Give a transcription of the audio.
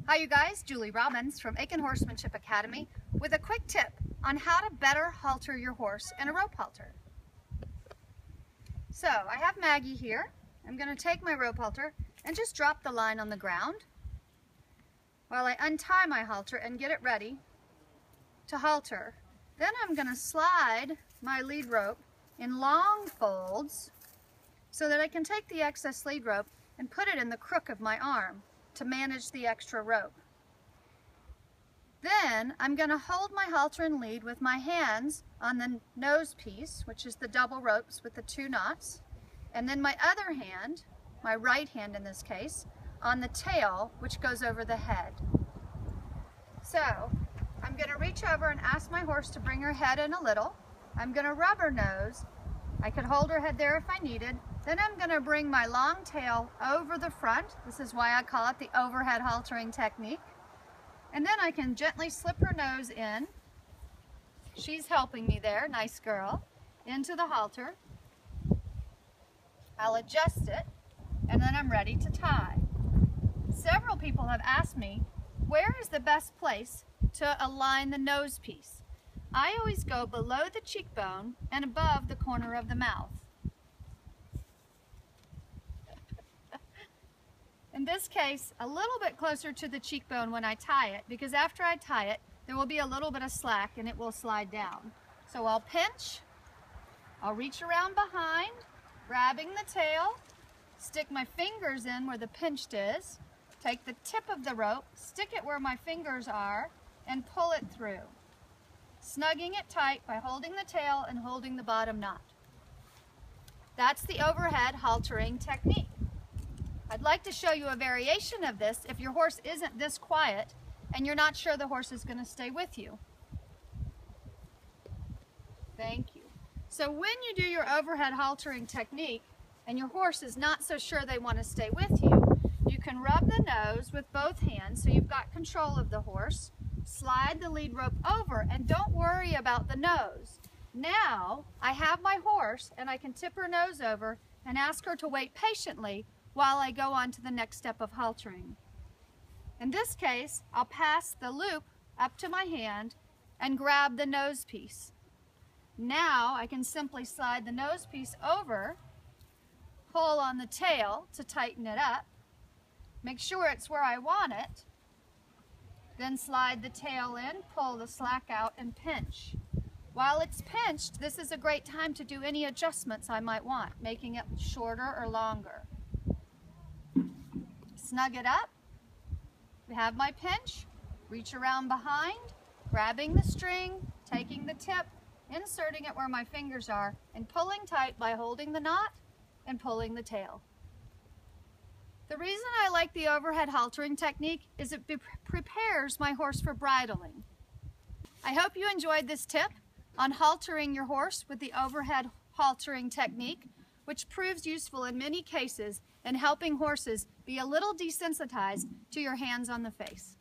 Hi you guys, Julie Robbins from Aiken Horsemanship Academy with a quick tip on how to better halter your horse in a rope halter. So I have Maggie here. I'm going to take my rope halter and just drop the line on the ground while I untie my halter and get it ready to halter. Then I'm going to slide my lead rope in long folds so that I can take the excess lead rope and put it in the crook of my arm to manage the extra rope. Then I'm going to hold my halter and lead with my hands on the nose piece, which is the double ropes with the 2 knots, and then my other hand, my right hand in this case, on the tail, which goes over the head. So I'm going to reach over and ask my horse to bring her head in a little. I'm going to rub her nose. I could hold her head there if I needed. Then I'm going to bring my long tail over the front. This is why I call it the overhead haltering technique. And then I can gently slip her nose in. She's helping me there, nice girl, into the halter. I'll adjust it, and then I'm ready to tie. Several people have asked me, where is the best place to align the nose piece? I always go below the cheekbone and above the corner of the mouth. In this case, a little bit closer to the cheekbone when I tie it, because after I tie it, there will be a little bit of slack and it will slide down. So I'll pinch, I'll reach around behind, grabbing the tail, stick my fingers in where the pinched is, take the tip of the rope, stick it where my fingers are, and pull it through, snugging it tight by holding the tail and holding the bottom knot. That's the overhead haltering technique. I'd like to show you a variation of this if your horse isn't this quiet and you're not sure the horse is going to stay with you. Thank you. So when you do your overhead haltering technique and your horse is not so sure they want to stay with you, you can rub the nose with both hands so you've got control of the horse, slide the lead rope over, and don't worry about the nose. Now I have my horse and I can tip her nose over and ask her to wait patiently while I go on to the next step of haltering. In this case, I'll pass the loop up to my hand and grab the nose piece. Now I can simply slide the nose piece over, pull on the tail to tighten it up, make sure it's where I want it, then slide the tail in, pull the slack out, and pinch. While it's pinched, this is a great time to do any adjustments I might want, making it shorter or longer. Snug it up, we have my pinch, reach around behind, grabbing the string, taking the tip, inserting it where my fingers are, and pulling tight by holding the knot and pulling the tail. The reason I like the overhead haltering technique is it prepares my horse for bridling. I hope you enjoyed this tip on haltering your horse with the overhead haltering technique, which proves useful in many cases in helping horses be a little desensitized to your hands on the face.